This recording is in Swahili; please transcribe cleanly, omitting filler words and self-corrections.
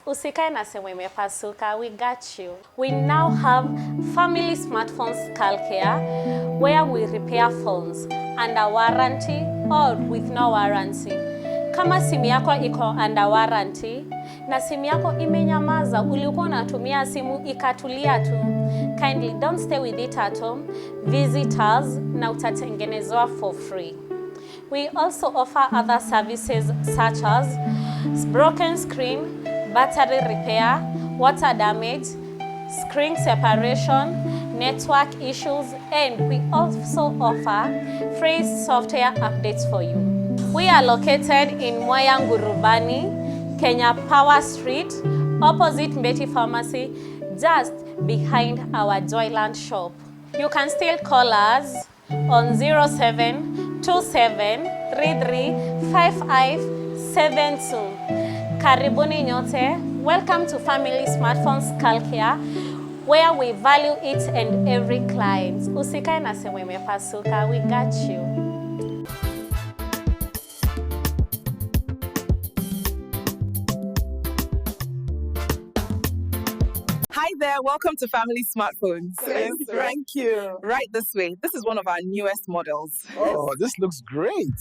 Usikae na sehemu imepasuka, we got you. We now have family smartphone skull care where we repair phones under warranty or with no warranty. Kama simu yako iko under warranty na simu yako imenyamaza, ulikuwa unatumia simu ikatulia tu, kindly don't stay with it at home. Visit us na utatengenezwa for free. We also offer other services such as broken screen, battery repair, water damage, screen separation, network issues, and we also offer free software updates for you. We are located in Mwea Ngurubani, Kenya Power Street, opposite Mbeti Pharmacy, just behind our Joyland shop. You can still call us on 0727335572. Karibuni nyote. Welcome to Family Smartphone Skull Care, where we value each and every client. Usikae na sehemu imepasuka, we got you. Hi there, welcome to Family Smartphones. Thank you. Right this way. This is one of our newest models. Oh, this looks great.